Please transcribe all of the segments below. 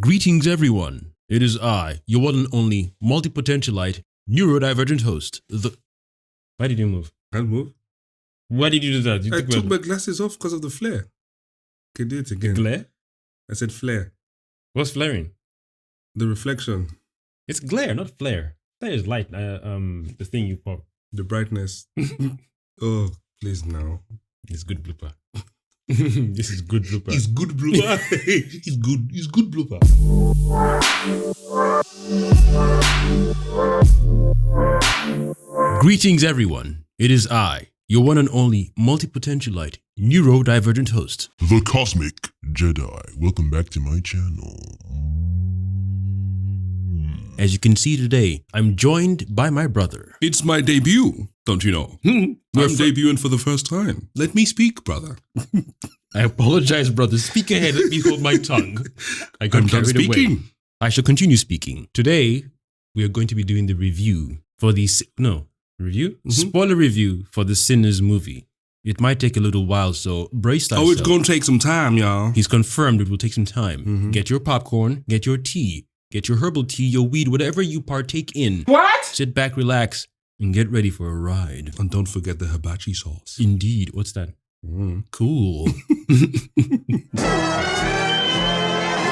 Greetings, everyone. It is I, your one and only multipotentialite, neurodivergent host. Why did you move? Can't move. Why did you do that? I took my glasses off because of the flare. Okay, do it again. Glare? I said flare. What's flaring? The reflection. It's glare, not flare. Flare is light. The thing you pop. The brightness. Oh, please now. It's good blooper. This is good blooper. It's good blooper. It's good blooper. Greetings, everyone. It is I, your one and only multipotentialite, neurodivergent host, The Cosmic Jedi. Welcome back to my channel. As you can see today, I'm joined by my brother. It's my debut, don't you know? I'm debuting for the first time. Let me speak, brother. I apologize, brother. Speak ahead. Let me hold my tongue. I got I'm done carried away. speaking. I shall continue speaking. Today, we are going to be doing the review for the... Spoiler review for the Sinners movie. It might take a little while, so brace thyself. Oh, it's going to take some time, y'all. He's confirmed it will take some time. Get your popcorn, get your tea, get your herbal tea, your weed, whatever you partake in. What? Sit back, relax, and get ready for a ride. And don't forget the hibachi sauce. Indeed. What's that? Cool.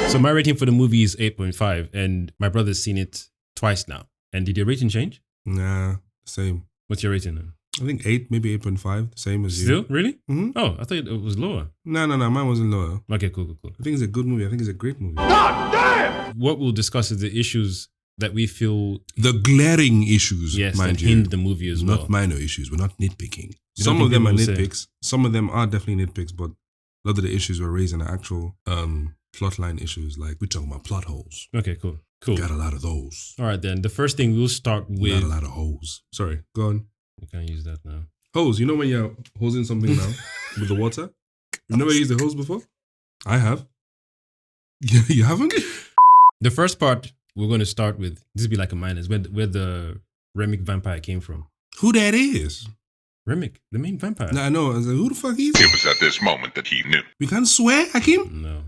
So my rating for the movie is 8.5, and my brother's seen it twice now. And did your rating change? Nah, same. What's your rating now? I think 8, maybe 8.5, same as you. Still? Really? Mhm. Oh, I thought it was lower. No, mine wasn't lower. Okay, cool. I think it's a good movie. I think it's a great movie. What we'll discuss is the issues that we feel, The glaring issues, yes, mind that you. hinder the movie as well. Not minor issues. We're not nitpicking. You Some don't of them are think people will nitpicks. Some of them are definitely nitpicks, but a lot of the issues we're raising are actual plotline issues. Like we're talking about plot holes. Okay, cool. Got a lot of those. All right, then. The first thing we'll start with... Not a lot of holes. Sorry, go on. We can't use that now. Hose. You know when you're hosing something now with the water? You've never used a hose before? I have. You haven't? The first part we're going to start with, this will be like a minus, where the Remick vampire came from. Who that is? Remick, the main vampire. Nah, I know. I was like, who the fuck is It he? was at this moment that he knew. You can't swear, Hakim? No.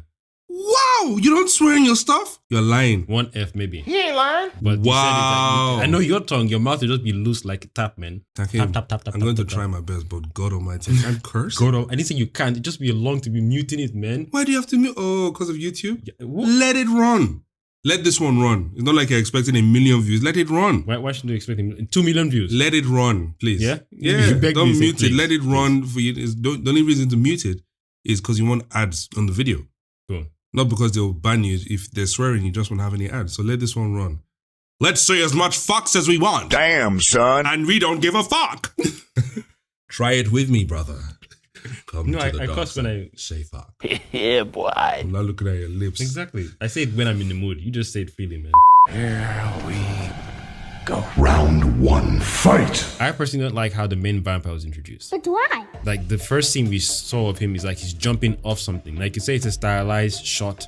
Wow! You don't swear in your stuff? You're lying. One F maybe. He ain't lying. But you said it Wow. like, I know your tongue, your mouth will just be loose like a tap, man. Hakim, Tap. I'm going to try my best, but God almighty, I can't curse. Go to anything you can't. It just be long to be muting it, man. Why do you have to mute? Oh, because of YouTube? Yeah, what? Let it run. Let this one run. It's not like you're expecting 1 million views. Let it run. Why shouldn't you expect him? 2 million views. Let it run, please. Yeah? Yeah. You beg Don't me, say, mute it. please, Let it run for you. The only reason to mute it is because you want ads on the video. Cool. Not because they'll ban you if they're swearing. You just won't have any ads. So let this one run. Let's say as much fucks as we want. Damn, son. And we don't give a fuck. Try it with me, brother. Come No, to the I dark cuss when side. I... Say fuck. Yeah, boy. I'm not looking at your lips. Exactly. I say it when I'm in the mood. You just say it freely, man. Here we go. Round 1, fight. I personally don't like how the main vampire was introduced. But why? Like the first scene we saw of him is like he's jumping off something. Like you say it's a stylized shot,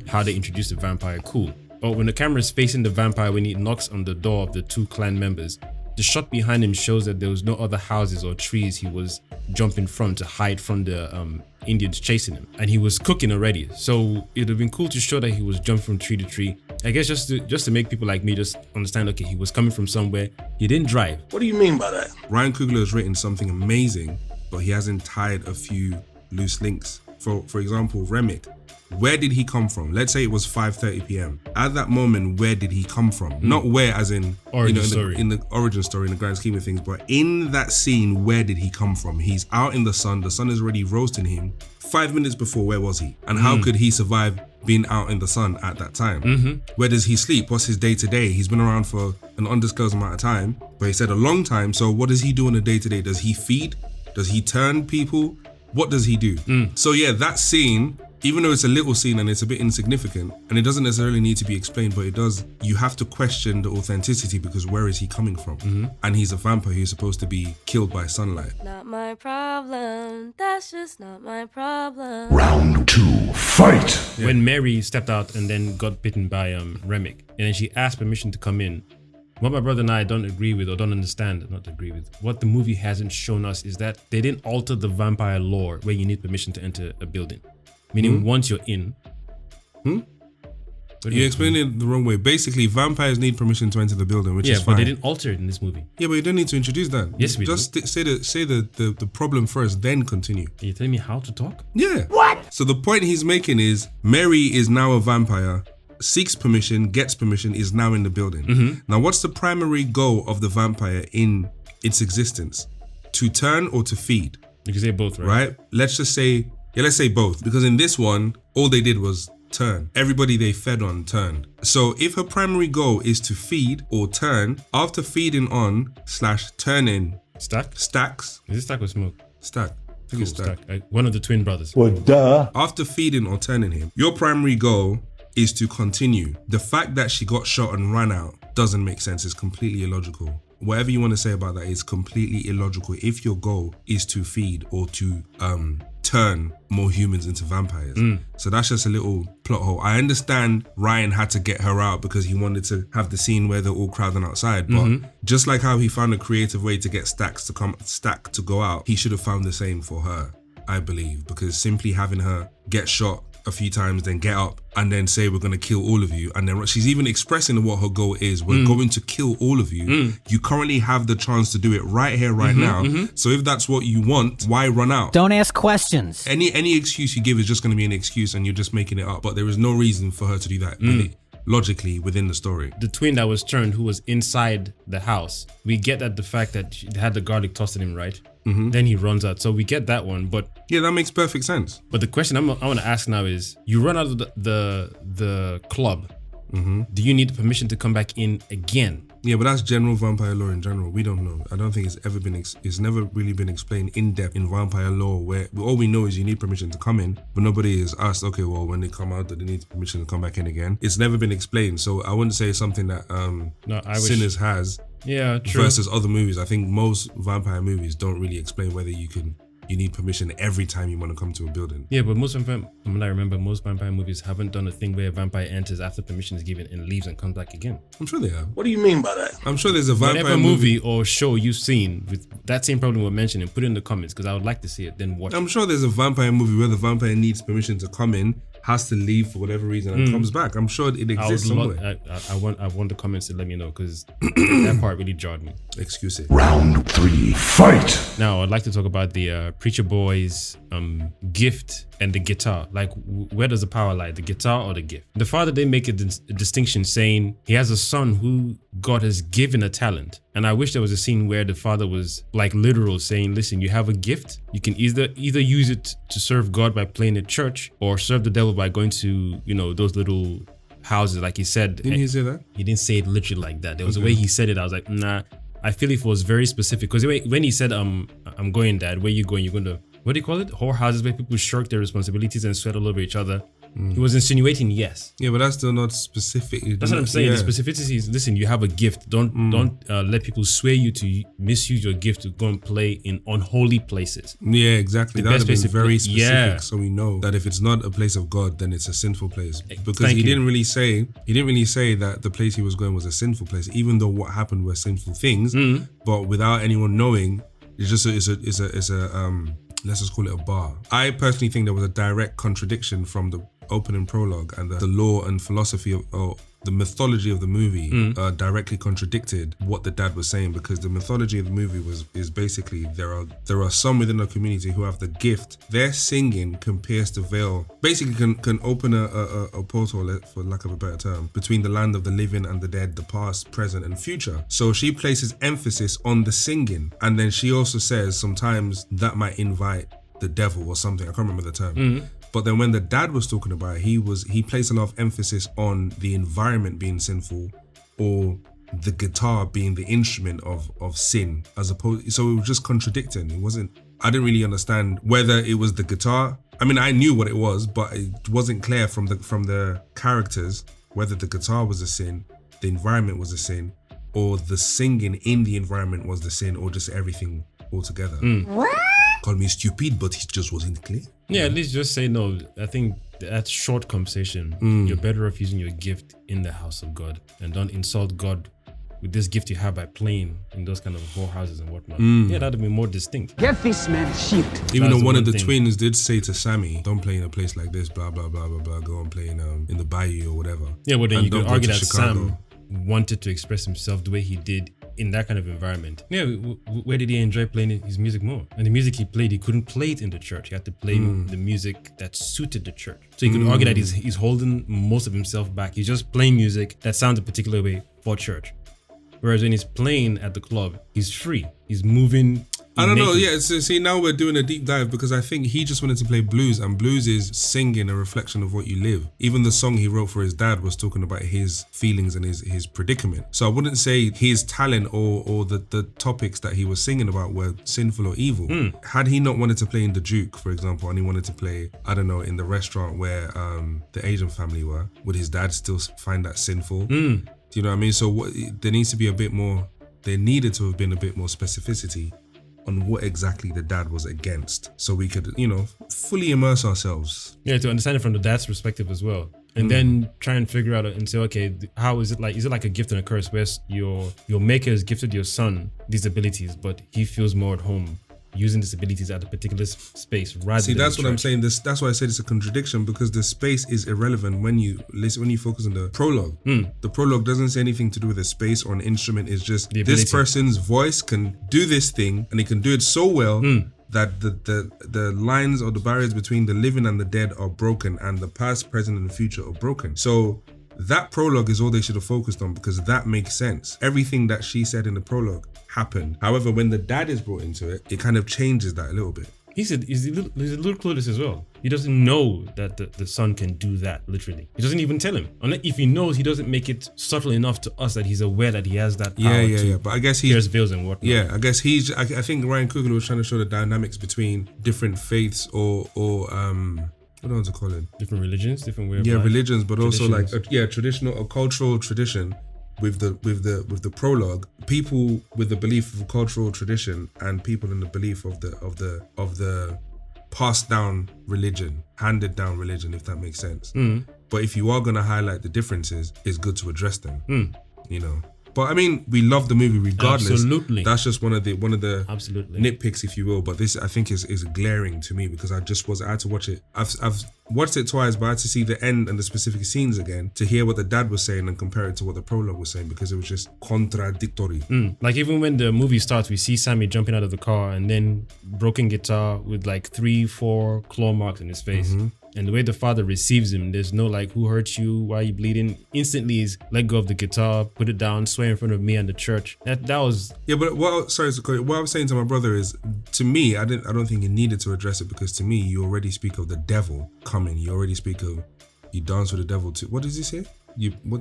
how they introduce the vampire, cool. But when the camera is facing the vampire, when he knocks on the door of the 2 clan members, the shot behind him shows that there was no other houses or trees he was jumping from to hide from the Indians chasing him. And he was cooking already. So it would have been cool to show that he was jumping from tree to tree. I guess just to make people like me just understand, okay, he was coming from somewhere. He didn't drive. What do you mean by that? Ryan Coogler has written something amazing, but he hasn't tied a few loose links. For example, Remick. Where did he come from? Let's say it was 5:30 p.m. At that moment, where did he come from? Not where as in Origin story. in the origin story, in the grand scheme of things, but in that scene, where did he come from? He's out in the sun is already roasting him. 5 minutes before, where was he? And how could he survive being out in the sun at that time? Where does he sleep? What's his day-to-day? He's been around for an undisclosed amount of time, but he said a long time. So what does he do on a day-to-day? Does he feed? Does he turn people? What does he do? So yeah, that scene, even though it's a little scene and it's a bit insignificant, and it doesn't necessarily need to be explained, but it does, you have to question the authenticity because where is he coming from? And he's a vampire who's supposed to be killed by sunlight. Not my problem, that's just not my problem. Round 2, fight. When Mary stepped out and then got bitten by Remick, and then she asked permission to come in, what my brother and I don't agree with or don't understand, not agree with, what the movie hasn't shown us is that they didn't alter the vampire lore where you need permission to enter a building. Meaning once you're in, You explained it the wrong way. Basically, vampires need permission to enter the building, which is but fine. they didn't alter it in this movie. Yeah, but you don't need to introduce that. Yes, we Just say the problem first, then continue. Are you telling me how to talk? Yeah. What? So the point he's making is Mary is now a vampire, seeks permission, gets permission, is now in the building. Now, what's the primary goal of the vampire in its existence? To turn or to feed? You can say both, right? Right? Let's say both. Because in this one, all they did was turn. Everybody they fed on turned. So if her primary goal is to feed or turn, after feeding on / turning stacks. Is it stack or smoke? Stack. I think it's stack. One of the twin brothers. Well, duh. After feeding or turning him, your primary goal is to continue. The fact that she got shot and ran out doesn't make sense. It's completely illogical. Whatever you want to say about that is completely illogical if your goal is to feed or to turn more humans into vampires. So that's just a little plot hole. I understand Ryan had to get her out because he wanted to have the scene where they're all crowding outside, but just like how he found a creative way to get Stack to go out, he should have found the same for her, I believe, because simply having her get shot a few times, then get up and then say we're going to kill all of you, and then she's even expressing what her goal is. We're going to kill all of you. You currently have the chance to do it right here, right now. So if that's what you want, why run out? Don't ask questions. Any excuse you give is just going to be an excuse, and you're just making it up. But there is no reason for her to do that logically within the story. The twin that was turned, who was inside the house, we get that the fact that she had the garlic tossed at him, right? Then he runs out. So we get that one, but yeah, that makes perfect sense. But the question I want to ask now is: you run out of the club. Do you need permission to come back in again? Yeah, but that's general vampire lore in general. We don't know. I don't think it's ever been. It's never really been explained in depth in vampire lore. Where all we know is you need permission to come in, but nobody is asked. Okay, well, when they come out, do they need permission to come back in again? It's never been explained. So I wouldn't say it's something that Sinners has. Yeah, true. Versus other movies. I think most vampire movies don't really explain whether you need permission every time you want to come to a building. Yeah, but most vampire movies haven't done a thing where a vampire enters after permission is given and leaves and comes back again. I'm sure they have. What do you mean by that? I'm sure there's a vampire Whatever movie or show you've seen with that same problem we're mentioning, put it in the comments because I would like to see it, then watch I'm sure there's a vampire movie where the vampire needs permission to come in, has to leave for whatever reason and comes back. I'm sure it exists somewhere. I want the comments to let me know because that part really jarred me. Excuse it. Round 3, fight! Now, I'd like to talk about the Preacher Boy's gift and the guitar. Like, where does the power lie, the guitar or the gift? The father, they make a distinction saying he has a son who God has given a talent. And I wish there was a scene where the father was like literal saying, listen, you have a gift. You can either use it to serve God by playing at church or serve the devil by going to, those little houses. Like he said. Didn't he say that? He didn't say it literally like that. There was a way he said it. I was like, nah. I feel it was very specific because when he said, I'm going, Dad, where you going? You're going to, what do you call it? Whorehouses where people shirk their responsibilities and sweat all over each other. He was insinuating yes. Yeah, but that's still not specific. That's what I'm saying. The specificity is, listen, you have a gift. Don't let people sway you to misuse your gift to go and play in unholy places. Yeah, exactly. That would be very specific. Yeah. So we know that if it's not a place of God, then it's a sinful place. Because he didn't really say that the place he was going was a sinful place, even though what happened were sinful things. But without anyone knowing, it's a let's just call it a bar. I personally think there was a direct contradiction from the opening prologue and the lore and philosophy of the mythology of the movie directly contradicted what the dad was saying, because the mythology of the movie is basically there are some within the community who have the gift. Their singing can pierce the veil, basically can open a portal, for lack of a better term, between the land of the living and the dead, the past, present and future. So she places emphasis on the singing, and then she also says sometimes that might invite the devil or something. I can't remember the term. But then when the dad was talking about it, he placed a lot of emphasis on the environment being sinful or the guitar being the instrument of sin, as opposed. So it was just contradicting. I didn't really understand whether it was the guitar. I mean, I knew what it was, but it wasn't clear from the characters whether the guitar was a sin, the environment was a sin, or the singing in the environment was the sin, or just everything altogether. What? Called me stupid, but it just wasn't clear. Yeah, at least just say no. I think that's short conversation. You're better off using your gift in the house of God, and don't insult God with this gift you have by playing in those kind of whorehouses and whatnot. Yeah, that'd be more distinct. Get this man shit. Even That's though one of one the thing. twins did say to Sammy, don't play in a place like this, blah, blah, blah, blah, blah, go and play in the bayou or whatever. Yeah, but then And you don't could go argue to that Chicago. Sam wanted to express himself the way he did in that kind of environment. Yeah, where did he enjoy playing his music more? And the music he played, he couldn't play it in the church. He had to play the music that suited the church. So you could argue that he's holding most of himself back. He's just playing music that sounds a particular way for church. Whereas when he's playing at the club, he's free. He's moving. I don't know. naked. Yeah, so see, now we're doing a deep dive because I think he just wanted to play blues, and blues is singing a reflection of what you live. Even the song he wrote for his dad was talking about his feelings and his predicament. So I wouldn't say his talent or the topics that he was singing about were sinful or evil. Had he not wanted to play in the Duke, for example, and he wanted to play, I don't know, in the restaurant where the Asian family were, would his dad still find that sinful? Do you know what I mean? So there needs to be a bit more, there needed to have been a bit more specificity on what exactly the dad was against, so we could, fully immerse ourselves. Yeah, to understand it from the dad's perspective as well. And then try and figure out and say, okay, how is it like a gift and a curse where your maker has gifted your son these abilities, but he feels more at home using these abilities at a particular space rather See, than that's the what I'm church. saying. That's why I said it's a contradiction, because the space is irrelevant when you listen, when you focus on the prologue. The prologue doesn't say anything to do with a space or an instrument. It's just The this ability. person's voice can do this thing, and he can do it so well that the lines or the barriers between the living and the dead are broken, and the past, present, and the future are broken. So that prologue is all they should have focused on, because that makes sense. Everything that she said in the prologue happened. However, when the dad is brought into it, it kind of changes that a little bit. He's a little clueless as well. He doesn't know that the son can do that, literally. He doesn't even tell him. Unless if he knows, he doesn't make it subtle enough to us that he's aware that he has that power to But I guess pierce veils and whatnot. I guess I think Ryan Coogler was trying to show the dynamics between different faiths or what do I want to call it? Different religions, different way of life. Religions, but also like Traditions. traditional or cultural tradition with the prologue. People with the belief of a cultural tradition and people in the belief of the passed down religion, handed down religion, if that makes sense. But if you are gonna highlight the differences, it's good to address them. But I mean, we love the movie regardless. Absolutely. That's just one of the Absolutely. nitpicks, if you will. But this, I think, is glaring to me, because I had to watch it. I've watched it twice, but I had to see the end and the specific scenes again to hear what the dad was saying and compare it to what the prologue was saying, because it was just contradictory. Like even when the movie starts, we see Sammy jumping out of the car and then broken guitar with like 3-4 claw marks in his face. And the way the father receives him, there's no like, who hurt you? Why are you bleeding? Instantly is let go of the guitar, put it down, swear in front of me and the church. That was Yeah, but what I was saying to my brother is, to me, I don't think you needed to address it, because to me, you already speak of the devil coming. You already speak of, you dance with the devil too. What does he say?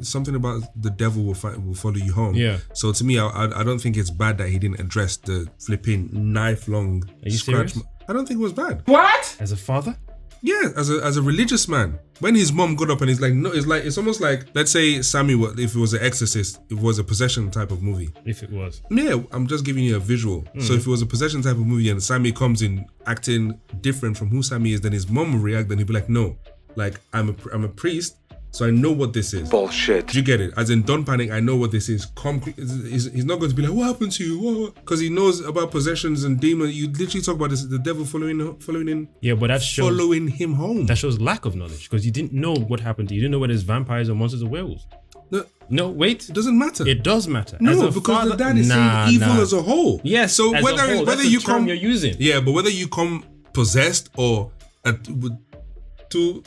Something about the devil will follow you home. Yeah. So to me, I don't think it's bad that he didn't address the flipping knife long Are you scratch. serious? I don't think it was bad. What? as a father. Yeah, as a religious man. When his mom got up and he's like, no, it's almost like, let's say Sammy, if it was an exorcist, if it was a possession type of movie. If it was. Yeah, I'm just giving you a visual. So if it was a possession type of movie and Sammy comes in acting different from who Sammy is, then his mom will react, then he'll be like, no, like I'm a priest, so I know what this is. Bullshit. Do you get it? As in, don't panic, I know what this is. He's not going to be like, what happened to you? Because he knows about possessions and demons. You literally talk about this, the devil following in. Yeah, but that shows Following him home. that shows lack of knowledge, because you didn't know what happened to you. You didn't know whether it's vampires or monsters or werewolves. No, wait. It doesn't matter. It does matter. No, As a because father, the dad is saying evil as a whole. Yes. So as whether a whole, whether that's you the term come you're using. Yeah, but whether you come possessed or with 2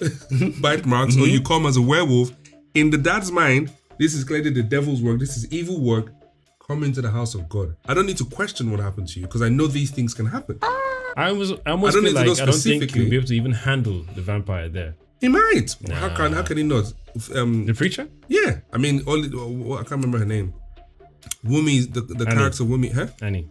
bite marks, or you come as a werewolf, in the dad's mind, this is clearly the devil's work. This is evil work. Come into the house of God. I don't need to question what happened to you, because I know these things can happen. I almost I don't feel need to like know I don't think specifically. you'll be able to even handle the vampire there. He might. How can he not? The preacher? Yeah. I mean, I can't remember her name. Wumi, the character Wumi, huh? Annie.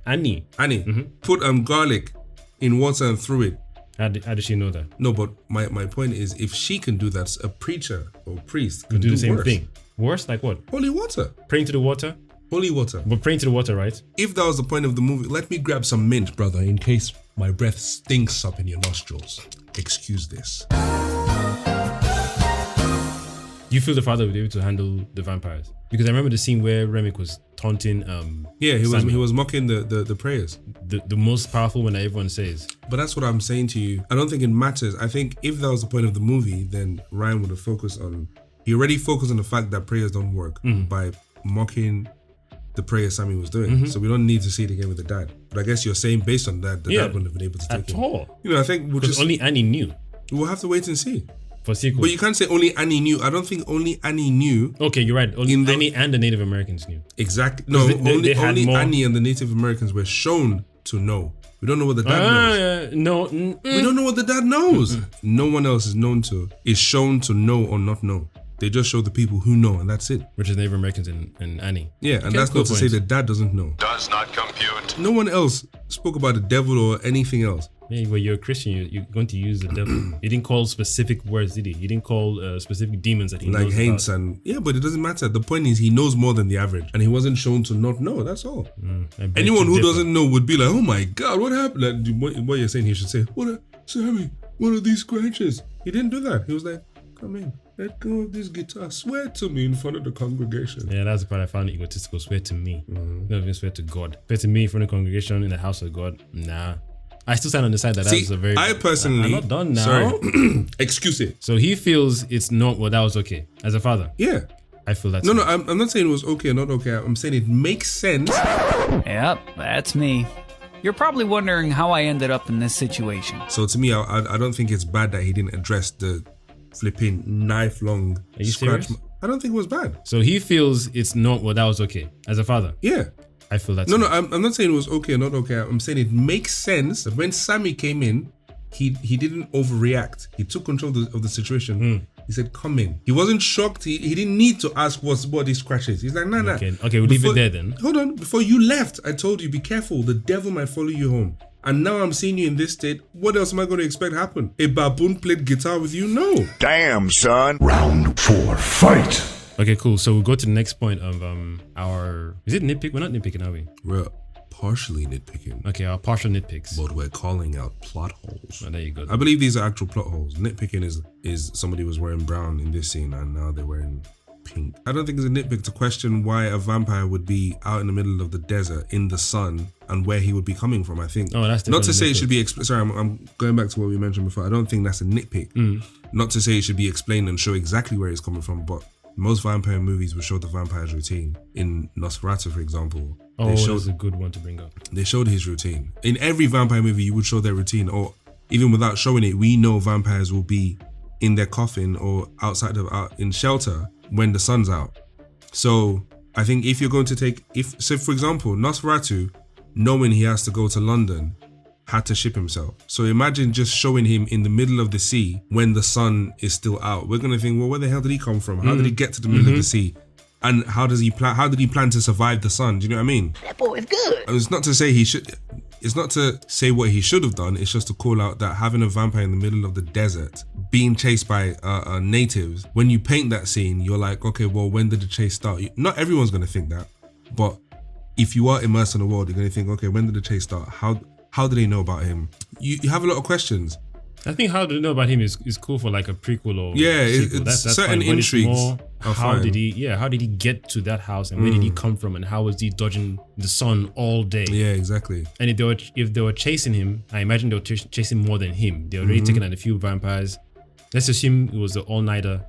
Annie. Put garlic in water and threw it. How did she know that? No, but my point is, if she can do that, a preacher or priest can Do the same worse. thing. Worse? Like what? Holy water. Praying to the water? Holy water. But praying to the water, right? If that was the point of the movie, let me grab some mint, brother, in case my breath stinks up in your nostrils. Excuse this. Do you feel the father would be able to handle the vampires? Because I remember the scene where Remick was taunting. He Samuel. was mocking the prayers. The most powerful one that everyone says. But that's what I'm saying to you. I don't think it matters. I think if that was the point of the movie, then Ryan would have focused on. He already focused on the fact that prayers don't work by mocking the prayer Sammy was doing. So we don't need to see it again with the dad. But I guess you're saying based on that, the dad wouldn't have been able to take At it. all. You know, I think Because only Annie knew we'll have to wait and see. for sequel. But you can't say only Annie knew. I don't think only Annie knew. Okay, you're right. Only Annie and the Native Americans knew. Exactly. No, they had only more- Annie and the Native Americans were shown to know. We don't know what the dad knows. No. We don't know what the dad knows. No one else is shown to know or not know. They just show the people who know, and that's it. Which is Native Americans and Annie. Yeah, and Okay, that's cool not to say points. the dad doesn't know. Does not compute. No one else spoke about the devil or anything else. Yeah, but you're a Christian. You're going to use the devil. He didn't call specific words, did he? He didn't call specific demons that he Like knows Haints about. and yeah, but it doesn't matter. The point is he knows more than the average, and he wasn't shown to not know. That's all. I beg Anyone to who differ. doesn't know would be like, "Oh my God, what happened?" Like what you're saying, he should say, Sammy, what are these scratches?" He didn't do that. He was like, "Come in, let go of this guitar. Swear to me in front of the congregation." Yeah, that's the part I found egotistical. Swear to me. Not even swear to God. Swear to me in front of the congregation in the house of God. Nah. I still stand on the side that See, that's a very. I personally, I'm not done now. Sorry, excuse it. So he feels it's not. Well, that was okay. As a father, Yeah. I feel that's No, I'm not saying it was okay or not okay. I'm saying it makes sense. Yep, that's me. You're probably wondering how I ended up in this situation. So to me, I don't think it's bad that he didn't address the flipping knife-long Are you scratch. serious? I don't think it was bad. So he feels it's not. Well, that was okay. As a father, Yeah. I feel that's No, I'm not saying it was okay or not okay. I'm saying it makes sense that when Sammy came in, he didn't overreact. He took control of the situation. He said, "Come in." He wasn't shocked. He didn't need to ask what these scratches. He's like, nah. Okay, we'll leave it there then. Hold on. Before you left, I told you, be careful. The devil might follow you home. And now I'm seeing you in this state. What else am I going to expect happen? A baboon played guitar with you? No. Damn, son. Round 4, fight! Okay, cool. So we'll go to the next point of our. Is it nitpick? We're not nitpicking, are we? We're partially nitpicking, Okay, our partial nitpicks. but we're calling out plot holes. Oh, there you go. I believe these are actual plot holes. Nitpicking is somebody was wearing brown in this scene and now they're wearing pink. I don't think it's a nitpick to question why a vampire would be out in the middle of the desert in the sun and where he would be coming from. I think Oh, that's not to definitely say it nitpick. should be sorry, I'm going back to what we mentioned before. I don't think that's a nitpick. Not to say it should be explained and show exactly where he's coming from, but most vampire movies will show the vampire's routine. In Nosferatu, for example, Oh, they showed that's a good one to bring up. they showed his routine. In every vampire movie, you would show their routine, or even without showing it, we know vampires will be in their coffin or out in shelter when the sun's out. So I think if you're going to so for example, Nosferatu, knowing he has to go to London, had to ship himself. So imagine just showing him in the middle of the sea when the sun is still out. We're gonna think, well, where the hell did he come from? How did he get to the middle of the sea? And how did he plan to survive the sun? Do you know what I mean? That boy is good. And it's not to say it's not to say what he should have done. It's just to call out that having a vampire in the middle of the desert, being chased by natives, when you paint that scene, you're like, okay, well, when did the chase start? Not everyone's going to think that, but if you are immersed in the world, you're going to think, okay, when did the chase start? How do they know about him? You have a lot of questions. I think how to know about him is cool for like a prequel or Yeah, sequel. it's That's certain fine. When it's intrigues more, are how fine. did he get to that house and where did he come from and how was he dodging the sun all day? Yeah, exactly. And if they were chasing him, I imagine they were chasing more than him. They already taken out a few vampires. Let's assume it was the all-nighter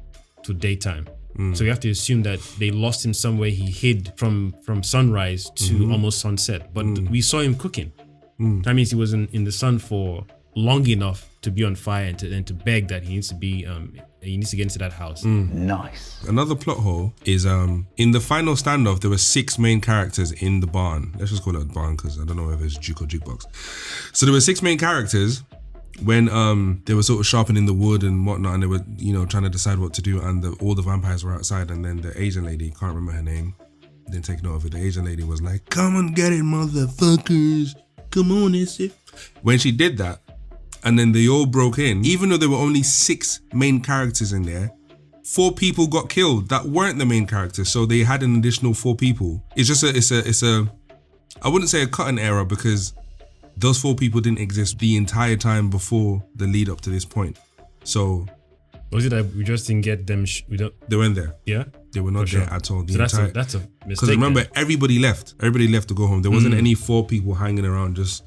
to daytime. So you have to assume that they lost him somewhere. He hid from sunrise to almost sunset. But we saw him cooking. That means he was in the sun for long enough to be on fire and to beg that he needs to get into that house. Nice. Another plot hole is in the final standoff, there were 6 main characters in the barn. Let's just call it a barn because I don't know whether it's juke or jukebox. So there were 6 main characters when they were sort of sharpening the wood and whatnot, and they were trying to decide what to do, and all the vampires were outside, and then the Asian lady, can't remember her name, didn't take note of it. The Asian lady was like, "Come and get it, motherfuckers. Come on, is it?" When she did that, and then they all broke in, even though there were only 6 main characters in there, 4 people got killed that weren't the main characters, so they had an additional 4 people. It's just it's a I wouldn't say a cut-and error because those 4 people didn't exist the entire time before the lead up to this point. So Was it that we just didn't get them? We don't. They weren't there. Yeah. They were not For there sure. at all. The So that's entire, a mistake. because remember, then. everybody left. Everybody left to go home. There wasn't any 4 people hanging around just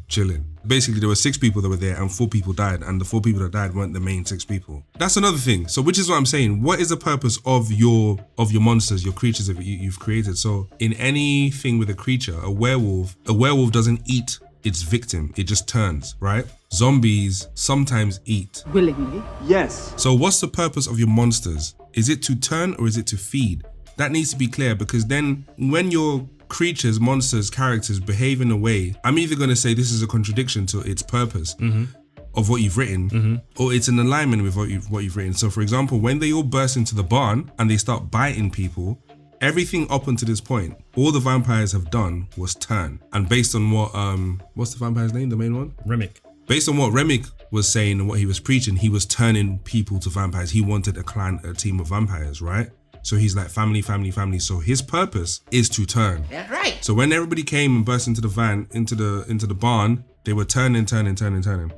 chilling. Basically, there were 6 people that were there and 4 people died, and the 4 people that died weren't the main 6 people. That's another thing. So, which is what I'm saying. What is the purpose of your monsters, your creatures that you've created? So, in anything with a creature, a werewolf doesn't eat its victim. It just turns, right? Zombies sometimes eat. Willingly? Yes. So, what's the purpose of your monsters? Is it to turn or is it to feed? That needs to be clear, because then when your creatures, monsters, characters behave in a way, I'm either going to say this is a contradiction to its purpose of what you've written, or it's in alignment with what you've written. So, for example, when they all burst into the barn and they start biting people, everything up until this point, all the vampires have done was turn. And based on what, what's the vampire's name, the main one? Remick. Based on what Remick was saying and what he was preaching, he was turning people to vampires. He wanted a team of vampires, right? So he's like family, family, family. So his purpose is to turn. That's right. So when everybody came and burst into the van, into the barn, they were turning.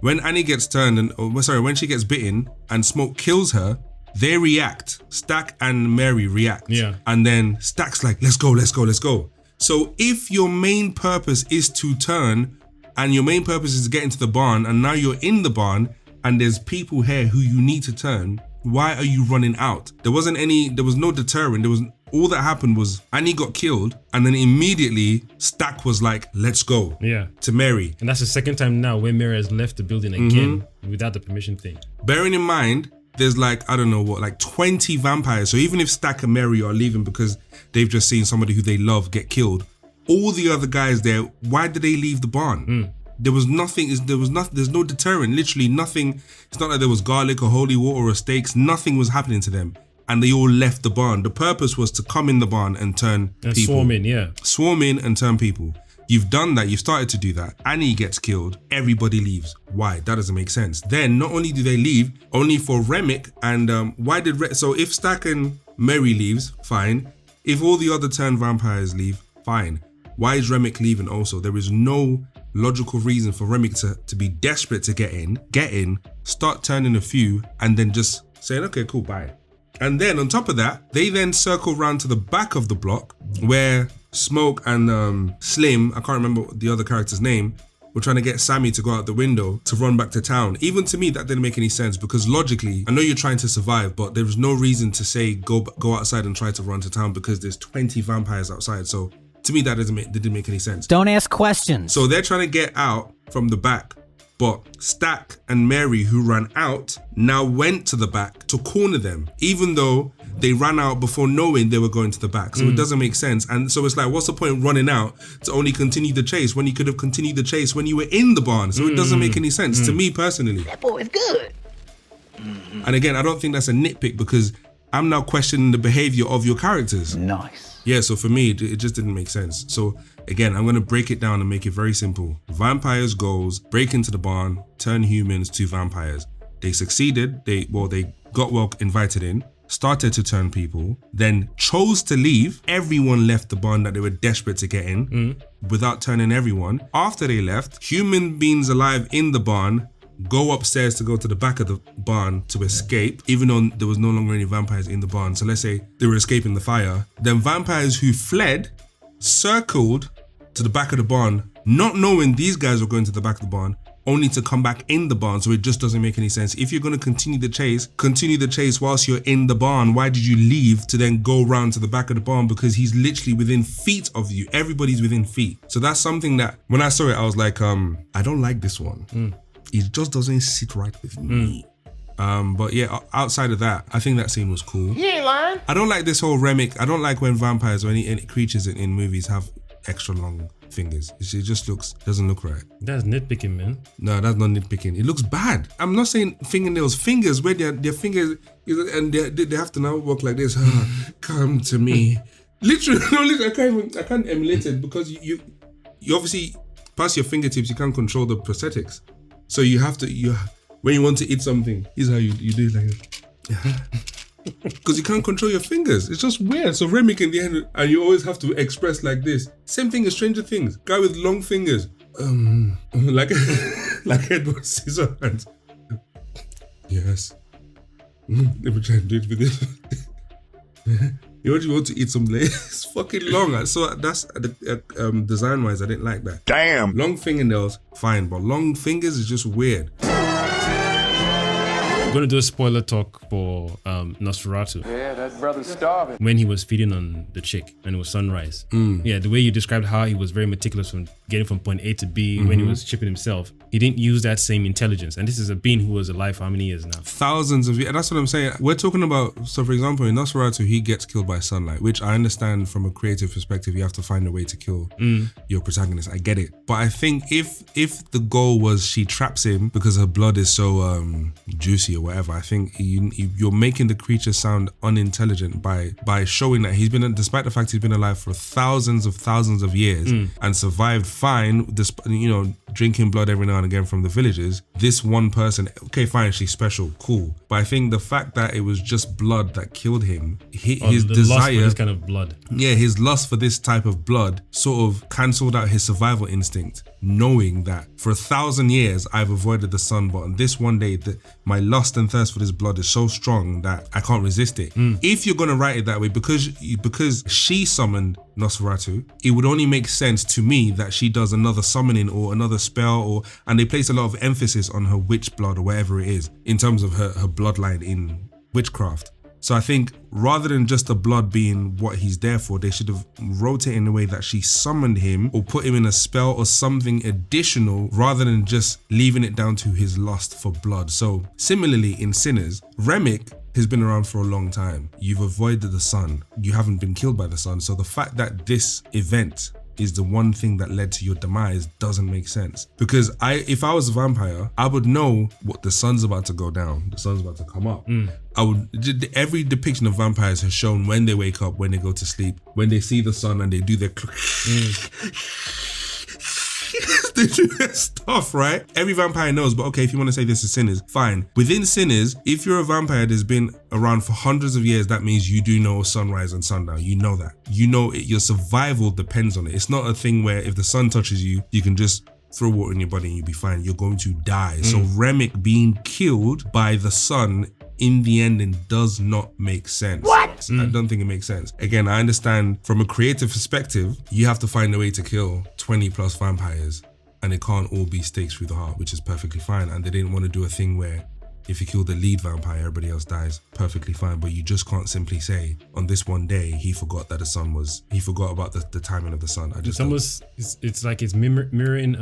When Annie gets turned, when she gets bitten and Smoke kills her, they react. Stack and Mary react. Yeah. And then Stack's like, let's go. So if your main purpose is to turn, and your main purpose is to get into the barn, and now you're in the barn, and there's people here who you need to turn, why are you running out? There was no deterrent. All that happened was Annie got killed, and then immediately Stack was like, let's go. Yeah. To Mary. And that's the second time now where Mary has left the building again without the permission thing. Bearing in mind, there's like, I don't know what, like 20 vampires. So even if Stack and Mary are leaving because they've just seen somebody who they love get killed, all the other guys there, why did they leave the barn? There was nothing, there's no deterrent, literally nothing. It's not like there was garlic or holy water or steaks, nothing was happening to them. And they all left the barn. The purpose was to come in the barn and turn And people. swarm in, yeah. Swarm in and turn people. You've done that, you've started to do that. Annie gets killed, everybody leaves. Why? That doesn't make sense. Then not only do they leave, only for Remick, and so if Stack and Mary leaves, fine. If all the other turned vampires leave, fine. Why is Remick leaving also? There is no logical reason for Remick to be desperate to get in, start turning a few, and then just saying, okay, cool, bye. And then on top of that, they then circle round to the back of the block where Smoke and Slim, I can't remember the other character's name, were trying to get Sammy to go out the window to run back to town. Even to me, that didn't make any sense, because logically, I know you're trying to survive, but there was no reason to say go outside and try to run to town because there's 20 vampires outside. So to me, that didn't make any sense. Don't ask questions. So they're trying to get out from the back, but Stack and Mary, who ran out, now went to the back to corner them, even though they ran out before knowing they were going to the back. So it doesn't make sense. And so it's like, what's the point running out to only continue the chase when you could have continued the chase when you were in the barn? So it doesn't make any sense to me personally. That boy is good. And again, I don't think that's a nitpick, because I'm now questioning the behavior of your characters. Nice. Yeah, so for me, it just didn't make sense. So again, I'm going to break it down and make it very simple. Vampires goals, break into the barn, turn humans to vampires. They succeeded. They got invited in, started to turn people, then chose to leave. Everyone left the barn that they were desperate to get in without turning everyone. After they left, human beings alive in the barn go upstairs to go to the back of the barn to escape, even though there was no longer any vampires in the barn. So let's say they were escaping the fire. Then vampires who fled circled to the back of the barn, not knowing these guys were going to the back of the barn, only to come back in the barn. So it just doesn't make any sense. If you're going to continue the chase whilst you're in the barn. Why did you leave to then go round to the back of the barn? Because he's literally within feet of you. Everybody's within feet. So that's something that when I saw it, I was like, I don't like this one. It just doesn't sit right with me. But yeah, outside of that, I think that scene was cool. He ain't lying. I don't like this whole Remick. I don't like when vampires or any creatures in movies have extra long fingers. It just doesn't look right. That's nitpicking, man. No, that's not nitpicking. It looks bad. I'm not saying fingernails, fingers where their fingers, and they have to now walk like this. Come to me. Literally, I can't emulate it, because you obviously past your fingertips, you can't control the prosthetics. So you have to, when you want to eat something, here's how you do it like this. Because you can't control your fingers. It's just weird. So Remick in the end, and you always have to express like this. Same thing as Stranger Things. Guy with long fingers. Like Edward Scissorhands. Yes. Never try to do it with this. You want to eat some lace? It's fucking long. So that's design-wise, I didn't like that. Damn. Long fingernails, fine, but long fingers is just weird. I'm gonna do a spoiler talk for Nosferatu. Yeah, that brother's starving. When he was feeding on the chick and it was sunrise. Yeah, the way you described how he was very meticulous from getting from point A to B when he was chipping himself. He didn't use that same intelligence. And this is a being who was alive for how many years now? Thousands of years. That's what I'm saying. We're talking about, so for example, in Nosferatu, he gets killed by sunlight, which I understand from a creative perspective, you have to find a way to kill your protagonist. I get it. But I think if the goal was she traps him because her blood is so juicy or whatever, I think you're making the creature sound unintelligent by showing that he's been, despite the fact he's been alive for thousands of years and survived fine, drinking blood every now and again from the villagers. This one person, okay, fine, she's special, cool. But I think the fact that it was just blood that killed him, his desire, lust for this kind of blood. Yeah, his lust for this type of blood sort of cancelled out his survival instinct, knowing that for 1,000 years I've avoided the sun, but on this one day my lust and thirst for this blood is so strong that I can't resist it. If you're gonna write it that way, because she summoned Nosferatu, it would only make sense to me that she does another summoning or another spell, and they place a lot of emphasis on her witch blood or whatever it is in terms of her bloodline in witchcraft. So I think rather than just the blood being what he's there for, they should have wrote it in a way that she summoned him or put him in a spell or something additional rather than just leaving it down to his lust for blood. So similarly in Sinners, Remick has been around for a long time. You've avoided the sun. You haven't been killed by the sun. So the fact that this event is the one thing that led to your demise doesn't make sense. Because if I was a vampire, I would know what the sun's about to go down, the sun's about to come up. Every depiction of vampires has shown when they wake up, when they go to sleep, when they see the sun and they do their they do their stuff, right? Every vampire knows, but okay, if you want to say this is Sinners, fine. Within Sinners, if you're a vampire that's been around for hundreds of years, that means you do know sunrise and sundown. You know that. You know it, your survival depends on it. It's not a thing where if the sun touches you, you can just throw water in your body and you'll be fine. You're going to die. So Remick being killed by the sun in the ending does not make sense. What? I don't think it makes sense. Again, I understand from a creative perspective, you have to find a way to kill 20 plus vampires and it can't all be stakes through the heart, which is perfectly fine. And they didn't want to do a thing where if you kill the lead vampire, everybody else dies. Perfectly fine. But you just can't simply say on this one day, he forgot that he forgot about the timing of the sun. It's like it's mirroring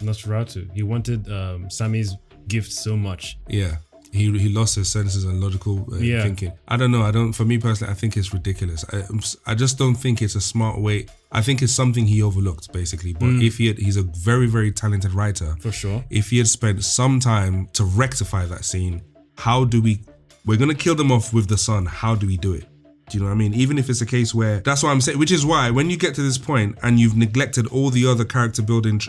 Nosferatu. He wanted Sammy's gift so much. Yeah. He lost his senses and logical thinking. I don't know. For me personally, I think it's ridiculous. I just don't think it's a smart way. I think it's something he overlooked basically. But if he's a very, very talented writer. For sure. If he had spent some time to rectify that scene, we're going to kill them off with the sun. How do we do it? Do you know what I mean? Even if it's a case where, that's what I'm saying, which is why when you get to this point and you've neglected all the other character building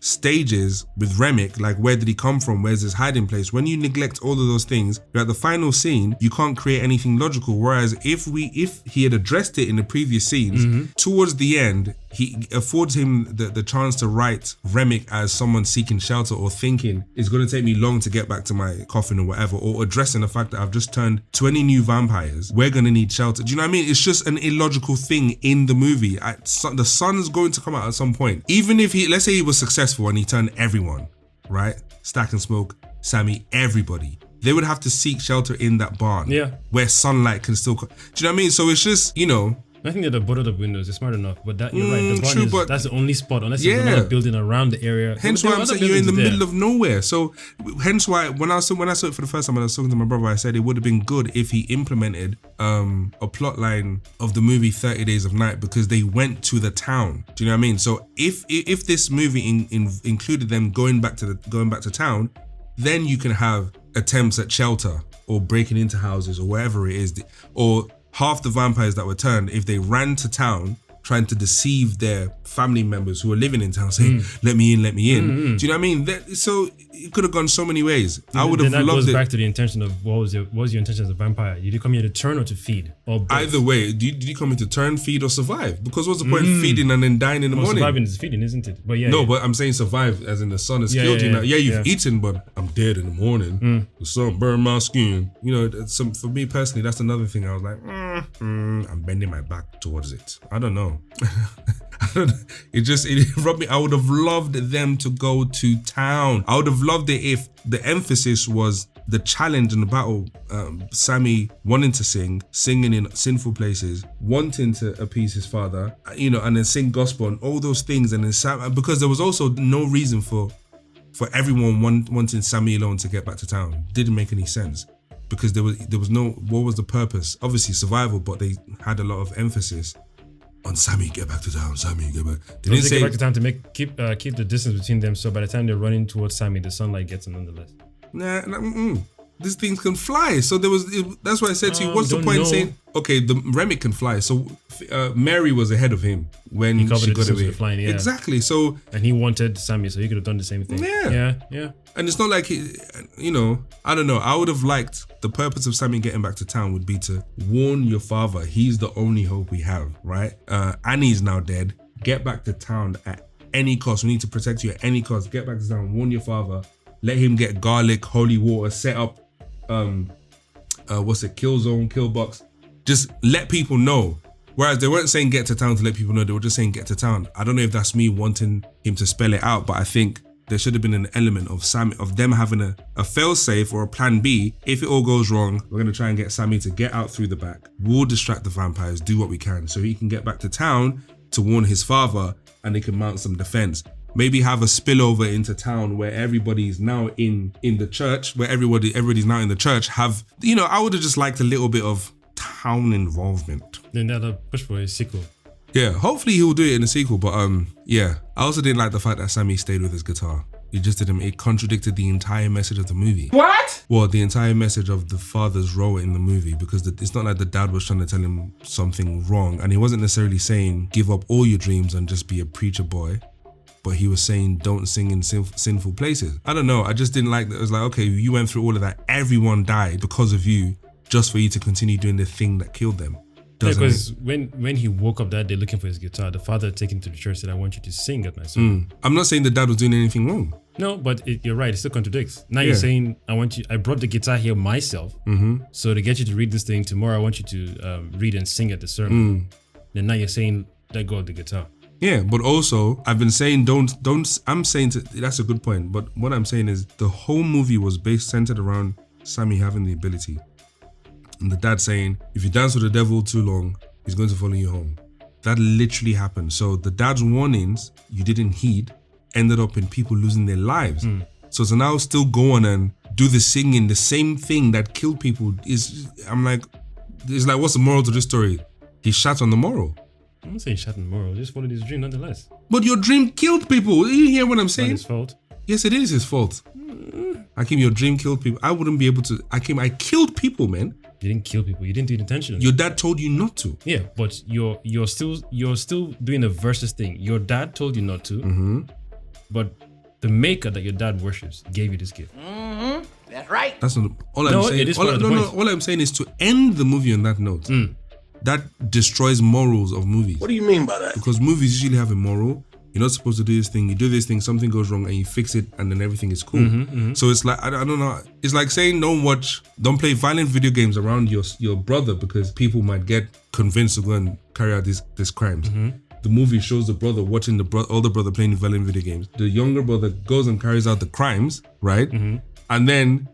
stages with Remick, like where did he come from? Where's his hiding place? When you neglect all of those things, you're at the final scene, you can't create anything logical. Whereas if he had addressed it in the previous scenes, towards the end, he affords him the chance to write Remick as someone seeking shelter or thinking it's going to take me long to get back to my coffin or whatever, or addressing the fact that I've just turned 20 new vampires. We're going to need shelter. Do you know what I mean? It's just an illogical thing in the movie. The sun's going to come out at some point. Even if let's say he was successful and he turned everyone, right? Stack and Smoke, Sammy, everybody. They would have to seek shelter in that barn. Yeah. Where sunlight can still come. Do you know what I mean? So it's just, I think that the boarded up windows is smart enough, but that you're right. The barn that's the only spot, unless there's another building around the area. Hence why I'm saying you're in the middle of nowhere. So hence why when I saw it for the first time, when I was talking to my brother, I said it would have been good if he implemented a plot line of the movie 30 Days of Night, because they went to the town. Do you know what I mean? So if this movie included them going back to town, then you can have attempts at shelter or breaking into houses or whatever it is, or half the vampires that were turned, if they ran to town trying to deceive their family members who are living in town, saying, let me in. Do you know what I mean? So it could have gone so many ways. I would have loved it. That goes back to the intention of what was your intention as a vampire? Did you come here to turn or to feed? Or both? Either way, did you come here to turn, feed, or survive? Because what's the point of feeding and then dying in the morning? Surviving is feeding, isn't it? But but I'm saying survive as in the sun has killed you now. Yeah, you've eaten, but I'm dead in the morning. The sun burned my skin. You know, for me personally, that's another thing. I was like, I'm bending my back towards it. I don't know. It rubbed me. I would have loved them to go to town. I would have loved it if the emphasis was the challenge and the battle. Sammy wanting to singing in sinful places, wanting to appease his father, you know, and then sing gospel and all those things. And then Sam, because there was also no reason for everyone wanting Sammy alone to get back to town. Didn't make any sense. Because there was no, what was the purpose? Obviously survival, but they had a lot of emphasis on Sammy, get back to town, Sammy, get back. They didn't say get back to town to keep the distance between them, so by the time they're running towards Sammy, the sunlight gets them nonetheless. These things can fly. So that's why I said to you, what's the point in saying, okay, the Remick can fly. So Mary was ahead of him when she got away. Flying, yeah. Exactly. So and he wanted Sammy, so he could have done the same thing. Yeah. And it's not like I don't know. I would have liked the purpose of Sammy getting back to town would be to warn your father. He's the only hope we have, right? Annie's now dead. Get back to town at any cost. We need to protect you at any cost. Get back to town. Warn your father. Let him get garlic, holy water, set up, kill zone, kill box. Just let people know. Whereas they weren't saying get to town to let people know, they were just saying get to town. I don't know if that's me wanting him to spell it out, but I think there should have been an element of them having a fail-safe or a plan B. If it all goes wrong, we're going to try and get Sammy to get out through the back. We'll distract the vampires, do what we can, so he can get back to town to warn his father and they can mount some defense. Maybe have a spillover into town where everybody's now in the church, where everybody's now in the church. I would have just liked a little bit of town involvement. Then that'll push for a sequel. Yeah, hopefully he'll do it in a sequel. But I also didn't like the fact that Sammy stayed with his guitar. It contradicted the entire message of the movie. What? Well, the entire message of the father's role in the movie, because it's not like the dad was trying to tell him something wrong, and he wasn't necessarily saying give up all your dreams and just be a preacher boy. But he was saying don't sing in sinful places. I don't know. I just didn't like that. It was like, okay, you went through all of that. Everyone died because of you, just for you to continue doing the thing that killed them. Because when he woke up that day looking for his guitar, the father taken to the church said, I want you to sing at my service. I'm not saying the dad was doing anything wrong. No, but you're right. It still contradicts. Now you're saying, I brought the guitar here myself. So to get you to read this thing tomorrow, I want you to read and sing at the sermon. Then now you're saying, let go of the guitar. Yeah, but also I've been saying that's a good point. But what I'm saying is the whole movie was centered around Sammy having the ability. And the dad saying, if you dance with the devil too long, he's going to follow you home. That literally happened. So the dad's warnings you didn't heed ended up in people losing their lives. So to now still go on and do the singing, the same thing that killed people it's like, what's the moral to this story? He shat on the moral. I'm not saying shat on the moral, just followed his dream nonetheless. But your dream killed people. You hear what I'm saying? Not his fault. Yes, it is his fault. Hakeem, your dream killed people. I wouldn't be able to. Hakeem, I killed people, man. You didn't kill people. You didn't do it intentionally. Your dad told you not to. Yeah, but you're still doing a versus thing. Your dad told you not to, but the maker that your dad worships gave you this gift. That's right. That's not all I'm saying. It is part of the point. All I'm saying is to end the movie on that note. That destroys morals of movies. What do you mean by that? Because movies usually have a moral. You're not supposed to do this thing. You do this thing, something goes wrong, and you fix it, and then everything is cool. So it's like I don't know. It's like saying don't play violent video games around your brother because people might get convinced to go and carry out these crimes. The movie shows the brother watching the older brother playing violent video games. The younger brother goes and carries out the crimes, right? And then,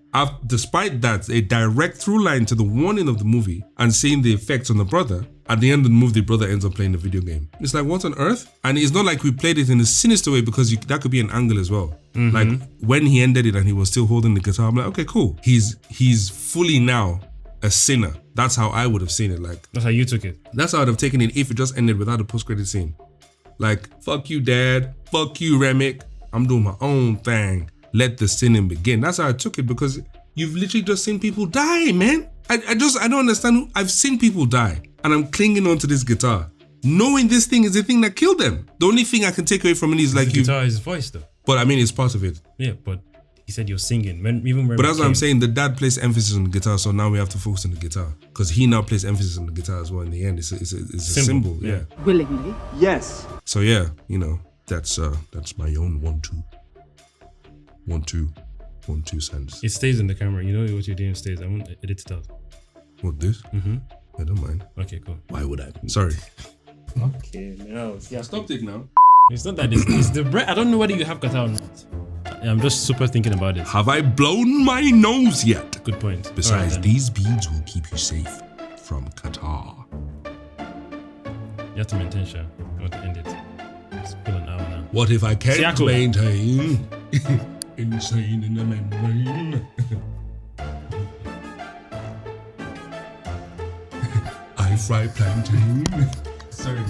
despite that, a direct through line to the warning of the movie and seeing the effects on the brother, at the end of the movie, the brother ends up playing the video game. It's like, what on earth? And it's not like we played it in a sinister way because that could be an angle as well. Like when he ended it and he was still holding the guitar, I'm like, okay, cool. He's fully now a sinner. That's how I would have seen it. Like that's how you took it. That's how I'd have taken it if it just ended without a post-credit scene. Like, fuck you, Dad. Fuck you, Remick. I'm doing my own thing. Let the sinning begin. That's how I took it because you've literally just seen people die, man. I don't understand. I've seen people die and I'm clinging onto this guitar. knowing this thing is the thing that killed them. The only thing I can take away from it is like the guitar is his voice though. But I mean, it's part of it. Yeah, but he said you're singing. But that's what I'm saying. The dad placed emphasis on the guitar, so now we have to focus on the guitar because he now plays emphasis on the guitar as well. In the end, it's a symbol. Yeah. Willingly. Yes. So yeah, you know, that's my own 1-2 sense. It stays in the camera. You know what you're doing stays. I won't edit it out. What, this? Mm-hmm. I don't mind. Okay, cool. Why would I? Sorry. Okay, no. Yeah, stopped it now. It's not that. It's the bread. I don't know whether you have guitar or not. I'm just super thinking about it. Have I blown my nose yet? Good point. Besides, Alright, these beads will keep you safe from Qatar. you have to maintain, sure. I want to end it. It's still an hour now. What if I can't Siako. maintain? Insane in the membrane. I fry plantain. Sorry.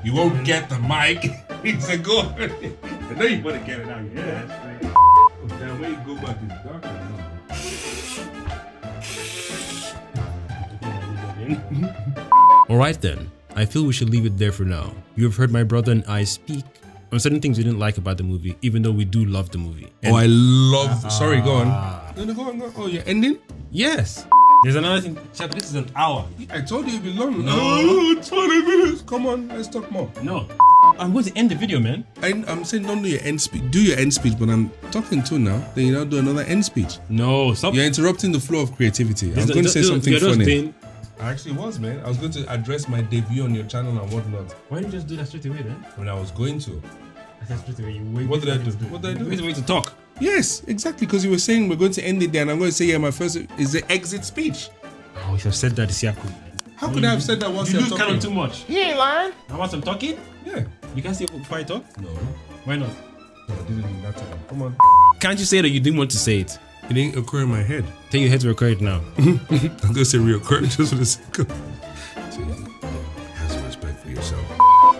You won't get the mic. It's a go. I know you want to get it out. Yeah. Oh, damn, when you go back, it's darker now. Alright then. I feel we should leave it there for now. You have heard my brother and I speak on certain things we didn't like about the movie, even though we do love the movie. Oh, I love. Sorry, go on. No, go on. Oh, you're ending? Yes. There's another thing. Chap, this is an hour. I told you it'd be long. No. 20 minutes. Come on, let's talk more. No. I'm going to end the video, man. I'm saying don't do your end speech. Do your end speech, but I'm talking too now. Then you now do another end speech. No, stop. You're interrupting the flow of creativity. I was going to say something you're just funny. being- I actually was, man. I was going to address my debut on your channel and whatnot. Why didn't you just do that straight away then? When I was going to. I said straight away. You wait. What did I do? What did I do? Wait a way to talk. Yes, exactly. Because you were saying we're going to end it there, and I'm going to say, yeah, my first is the exit speech. Oh, you should have said that, Siako. How could I have said that once You you're lose talking? kind of too much. He ain't lying. Now once I'm talking, Yeah. you can't say it before I talk? No. Why not? No, I didn't in that time. Come on. Can't you say that you didn't want to say it? It didn't occur in my head. Tell your head to record it now. I'm going to say reoccur just for the sake of. See, have some respect for yourself.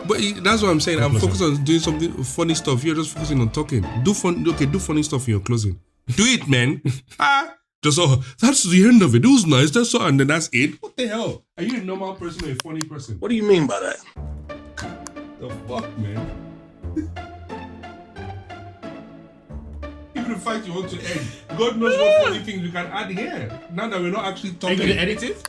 But that's what I'm saying. I'm focused on doing something funny stuff. You're just focusing on talking. Do funny stuff in your closing. Do it, man. Just that's the end of it. It was nice. That's all, and then that's it. What the hell? Are you a normal person or a funny person? What do you mean by that? The fuck, man? Even the fact you want to end, God knows what funny things we can add here. Now that we're not actually talking. Are you gonna edit it?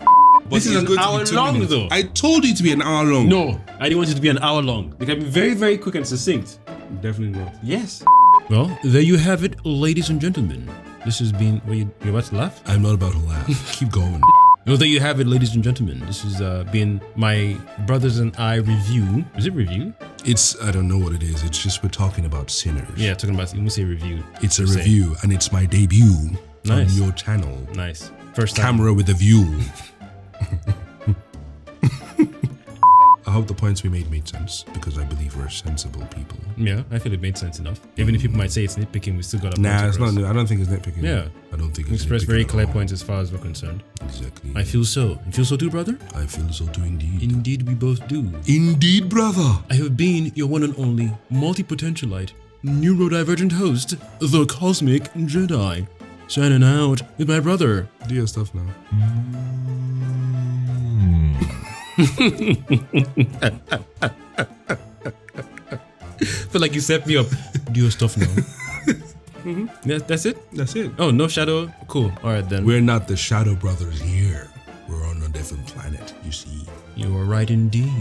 This is an going to hour be 2 long, minutes. though. I told you to be an hour long. No, I didn't want it to be an hour long. They can be very, very quick and succinct. Definitely not. Yes. Well, there you have it, ladies and gentlemen. This has been. You're about to laugh? I'm not about to laugh. Keep going. Well, there you have it, ladies and gentlemen. This has been my brothers and I review. Is it review? I don't know what it is. It's just we're talking about sinners. Yeah, talking about. When we say review, It's a review, and it's my debut Nice. on your channel. Nice. First time. Camera with a view. I hope the points we made sense because I believe we're sensible people. Yeah, I feel it made sense enough. Even if people might say it's nitpicking, we still got a point Nah, it's across. not. I don't think it's nitpicking. Yeah. I don't think We it's expressed nitpicking very at clear all. points as far as we're concerned. Exactly. I feel so. You feel so too, brother? I feel so too indeed. Indeed, we both do. Indeed, brother. I have been your one and only multipotentialite, neurodivergent host, the Cosmic Jedi. Signing out with my brother. Do your stuff now. Feel like you set me up. Do your stuff now. Yeah, that's it? That's it. Oh, no shadow? Cool. All right, then. We're not the Shadow Brothers here. We're on a different planet, you see. You are right indeed.